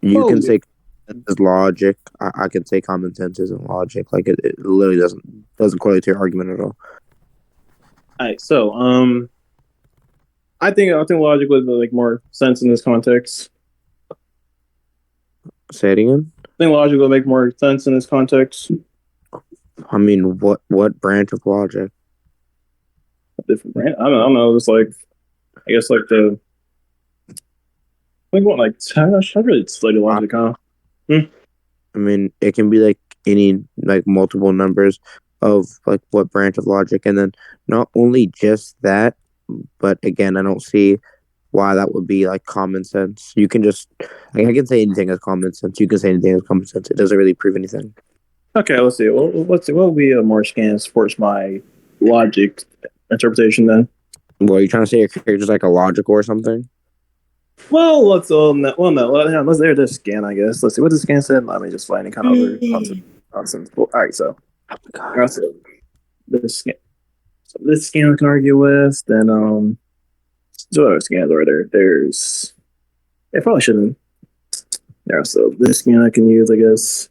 You Well, can say is logic. I can say common sense isn't logic. Like it literally doesn't correlate to your argument at all. all right. So, I think logic would make more sense in this context. Say it again. I think logic would make more sense in this context. I mean, what branch of logic? Different brand. I don't know. Just like I guess like the like what like I really study I, logic, huh? Hmm? I mean, it can be like any like multiple numbers of like what branch of logic, and then not only just that, but again, I don't see why that would be like common sense. You can just like I can say anything as common sense. You can say anything as common sense. It doesn't really prove anything. Okay, let's see. Well, let's see. What would be a more scan supports my logic interpretation then? Well, are you trying to say your character's like a logical or something? Well, let's yeah, let's there this scan. I guess. Let's see what the scan said. Let me just find any kind of other nonsense. Well, all right, so Oh my god. that's it. This scan. So this scan I can argue with. Then so other scans are there. There's. I probably shouldn't. Yeah, so this scan I can use, I guess.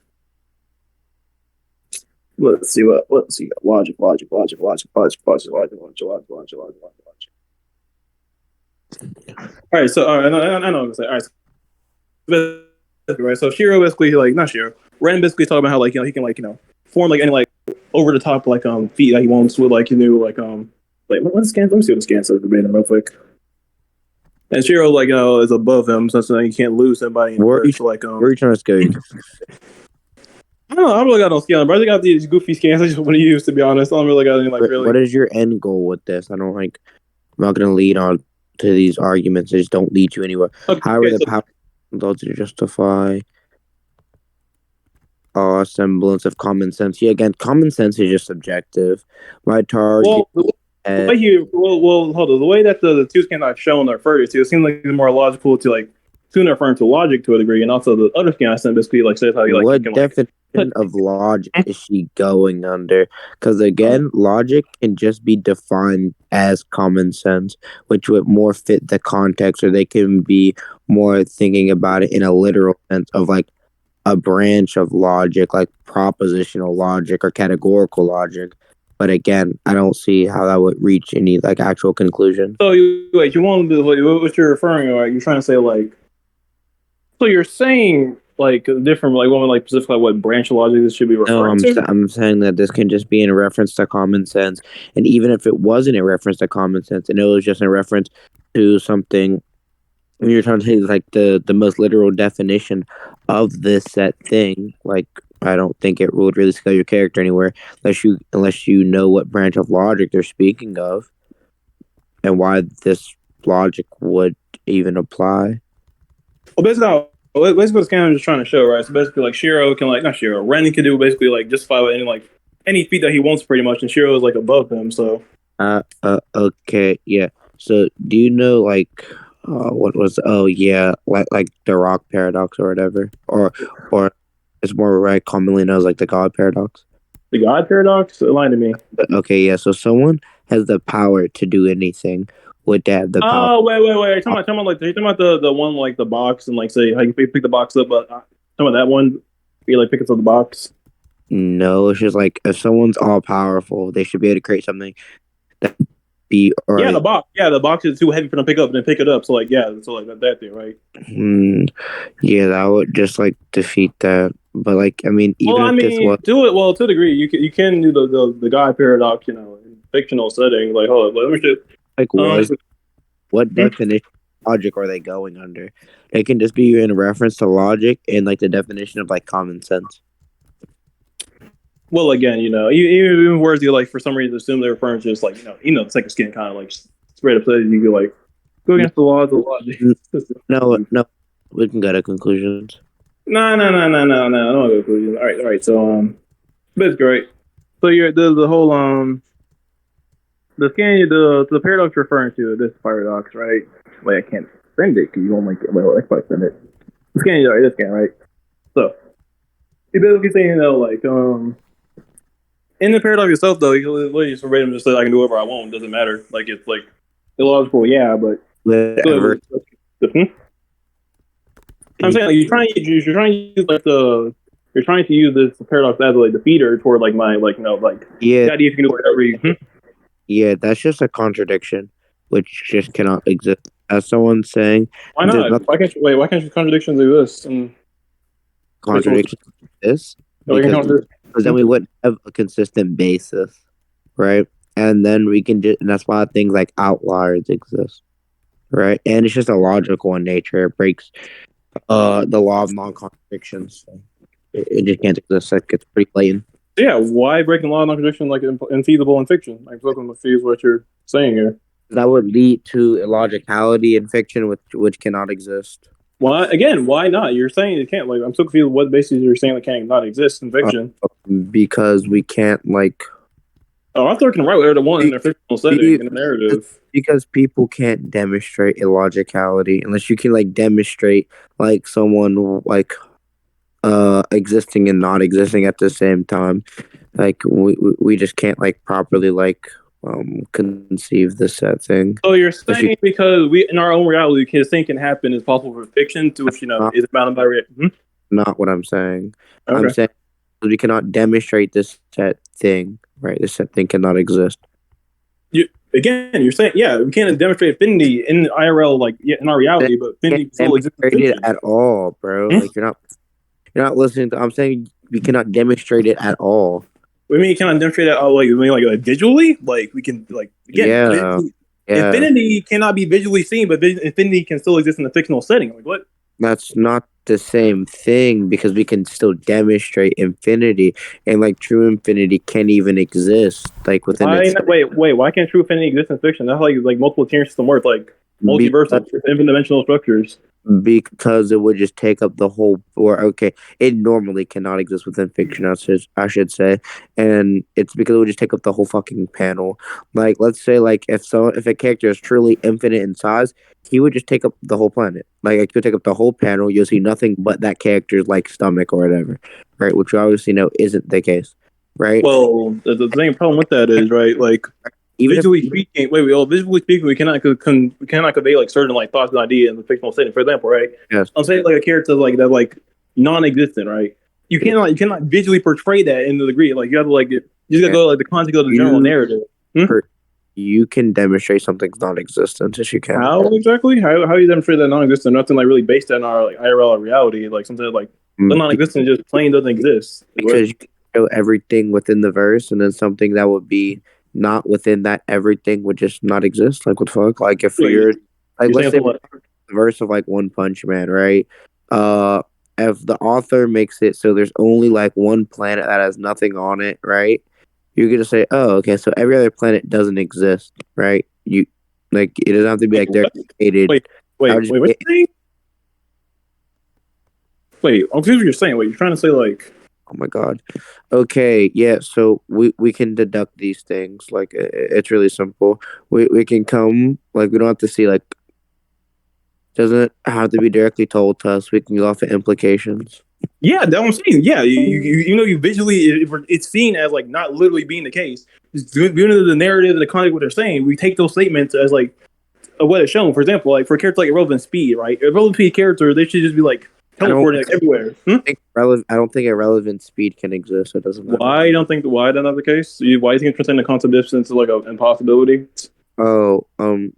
Let's see what. Let's see. Logic. All right, so I know what I'm saying. All right, right. So Shiro basically like not Shiro. Ren basically talking about how like he can like form like any like over the top like feat that he wants with like like what's scan? Let me see what the scan says verbatim real quick. And Shiro like is above him, so you can't lose anybody in the Where are you, verse. So like where are you trying to go? I don't know. I don't really got no scan, but I just got these goofy scans I just want to use to be honest. I don't really got any like What really. is your end goal with this? I don't like. I'm not gonna lead on to these arguments. They just don't lead you anywhere. However, Okay, the so power to justify a semblance of common sense. Yeah, again, common sense is just subjective. My target. well, the way hold on. The way that the two scans I've shown are referred to, it seems like it's more logical to like tune referring to logic to a degree, and also the other scan I sent basically like says how you What can like definition put. of logic is she going under? Because again, logic can just be defined as common sense, which would more fit the context, or they can be more thinking about it in a literal sense of like a branch of logic, like propositional logic or categorical logic. But again, I don't see how that would reach any like actual conclusion. So you want to what you're referring to? Right? You're trying to say like so you're saying like different like woman like specifically what branch of logic this should be No, referring to? I'm saying that this can just be in reference to common sense, and even if it wasn't in reference to common sense, and it was just in reference to something, when you're trying to take like the most literal definition of this set thing, like I don't think it would really scale your character anywhere unless you know what branch of logic they're speaking of and why this logic would even apply. Well, basically what this kind of just trying to show, right? So basically, like Shiro can like not Shiro, Ren can do basically like justify with any feat that he wants pretty much, and Shiro is like above him. So Okay, yeah. So, do you know like what was? Oh, yeah, like the rock paradox or whatever, or it's more right commonly known as like the God paradox. the God paradox aligned to me. But, okay, yeah. So, someone has the power to do anything. Would they have the power? Oh wait! Talking about the one like the box and like say how you pick the box up, but talking about that one, you like pick up the box. No, it's just like if someone's all powerful, they should be able to create something that be or Yeah, the box is too heavy for them to pick up and then pick it up. So like yeah, so like that thing, right? hmm, yeah, that would just like defeat that. But like, I mean, Well, even I if this was mean, do it well to a degree. You can do the God paradox, in fictional setting. Like, hold on, let me just. like Um, was what definition of logic are they going under? They can just be in reference to logic and like the definition of like common sense. well, again, even words you like for some reason assume they're referring to just like the second skin kind of like straight up says you go like go N- against the laws of logic. No, no, we can go to conclusions. No. I don't want to go conclusion. All right. So that's great. So you're the whole the skin the paradox you're referring to this paradox, right? Wait, I can't send it because you won't like it. Well, I can send it. The scan, right? This scan, right? So you basically saying like in the paradox itself though, you literally just verbatim just said I can do whatever I want. It doesn't matter. Like it's like illogical, yeah, but so Whatever. hmm? I'm saying like you're trying to use like you're trying to use this paradox as like the feeder toward like my like like Yeah, the idea if you can do whatever you. yeah, that's just a contradiction, which just cannot exist. As someone's saying, Why there's not? nothing Why can't you wait? Why can't you contradictions exist? And contradiction to this we can because contradict. then we wouldn't have a consistent basis, right? And then we can just, and that's why things like outliers exist, right? And it's just illogical in nature. It breaks the law of non-contradictions. So it just can't exist. Like, it's pretty blatant. Yeah, why breaking law of non-contradiction like infeasible in fiction? Like, looking to see what you're saying here. That would lead to illogicality in fiction, which cannot exist. Why again? Why not? You're saying it can't. Like, I'm so confused. What basis you're saying it can't not exist in fiction? Because we can't like Oh, I thought you can write whatever they want in their fictional setting in a narrative. because people can't demonstrate illogicality unless you can like demonstrate like someone like existing and not existing at the same time. Like we just can't like properly like conceive this set thing. So you're Unless you saying because we in our own reality, this thing can happen is possible for fiction, to which not, is bounded by reality. not what I'm saying. I'm Okay. saying we cannot demonstrate this set thing, right? This set thing cannot exist. Again, you're saying, yeah, we can't demonstrate affinity in IRL, like in our reality, but affinity Can't still exists in demonstrate it fiction. at all, bro. Like you're not listening to. I'm saying we cannot demonstrate it at all. We mean you cannot demonstrate that like visually, like we can like again, Yeah, yeah. infinity cannot be visually seen, but infinity can still exist in a fictional setting. Like what? That's not the same thing because we can still demonstrate infinity, and like true infinity can't even exist like within Why? itself. Wait. Why can't true infinity exist in fiction? That's like multiple tier system work, like multiversal, infinite dimensional structures. Because it would just take up the whole or okay, it normally cannot exist within fiction, I should say, and it's because it would just take up the whole fucking panel. Like let's say like if a character is truly infinite in size, he would just take up the whole planet. Like it could take up the whole panel, you'll see nothing but that character's like stomach or whatever, right? Which you obviously know isn't the case, right? Well, the same problem with that is right, like Even visually speaking, visually speaking, we cannot convey like certain like thoughts and ideas in the fictional setting. For example, right? yes, I'm saying like a character like that, like non-existent, right? You cannot visually portray that in the degree. Like you have to like you just gotta go like the context of the general narrative. you can demonstrate something's non-existent as you can. How exactly? How you demonstrate that non-existent? Nothing like really based on our like IRL reality, like something like the non-existent just plain doesn't exist. Because you can show everything within the verse, and then something that would be not within that everything would just not exist. Like what the fuck? Like if you're like let's say the verse of like One Punch Man, right? If the author makes it so there's only like one planet that has nothing on it, right? You're gonna say, oh, okay, so every other planet doesn't exist, right? You like it doesn't have to be like they're created. Wait, what you're saying? Wait, I'm confused what you're saying. Wait, you're trying to say like oh my god. Okay, yeah, so we can deduct these things. Like it's really simple. We can come like we don't have to see like doesn't have to be directly told to us. We can go off of implications. yeah, that's what I'm saying. Yeah, you know, you visually, it's seen as like not literally being the case. Due to the narrative and the context of what they're saying, we take those statements as like what it's shown. For example, like for a character like Irrelevant Speed, right? Irrelevant Speed character, they should just be like teleporting like, everywhere. I don't think irrelevant speed can exist. So it doesn't matter. Why don't think why that's not the case? Why do you think it's the concept distance is like an impossibility? Oh,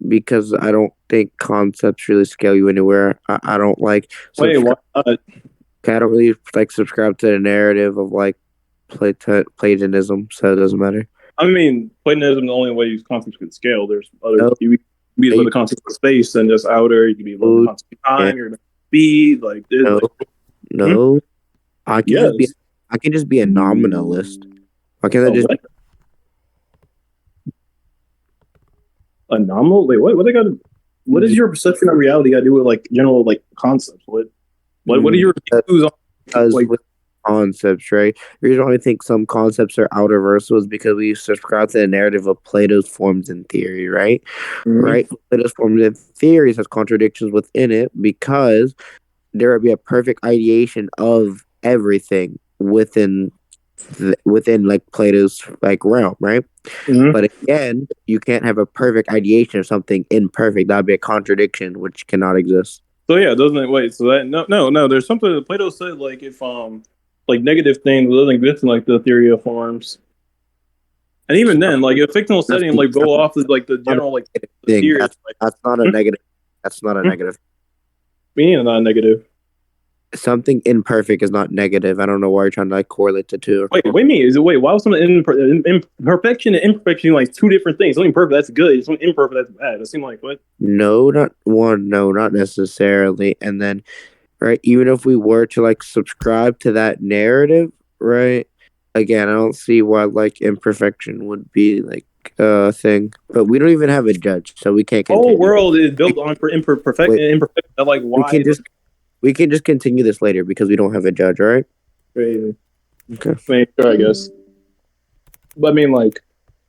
because I don't think concepts really scale you anywhere. I don't like. Wait, why not? I don't really like subscribe to the narrative of like Platonism, so it doesn't matter. I mean, Platonism the only way these concepts can scale. There's other you be able the concept of space and just outer. You can be able the concept of time. You're speed. Like no. I can just be a nominalist. Why can't I just be a nominal? Wait, what they got? What is your perception of reality got to do with like general like concepts? What are your views on like with concepts, right? The reason why I think some concepts are outerversal is because we subscribe to the narrative of Plato's forms in theory, right? Right? Plato's forms in theories has contradictions within it because there would be a perfect ideation of everything within like Plato's like realm, right? But again, you can't have a perfect ideation of something imperfect. That'd be a contradiction which cannot exist. So yeah, doesn't it? Wait, so that no. There's something that Plato said like if like negative things doesn't exist in like the theory of forms, and even then like a fictional setting like go off of like the Not a general like negative the thing. theory like That's not a negative. That's not a hmm? negative. Meaning not negative. Something imperfect is not negative. I don't know why you're trying to like correlate the two. Wait, me is it wait? Why was something imperfection and imperfection like two different things? Something perfect that's good, something imperfect that's bad. It seemed like what? No, not one. No, not necessarily. And then, right, even if we were to like subscribe to that narrative, right? Again, I don't see why like imperfection would be like a thing. But we don't even have a judge, so we can't Whole continue. world is built on Wait, imperfection. Like we why? can just we can just continue this later because we don't have a judge, all right? Crazy. Okay. I mean, sure, I guess. But I mean, like,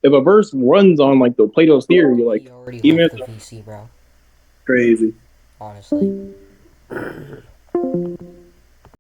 if a verse runs on like the Plato's theory, like We already even left if the it's VC, bro. crazy. Honestly.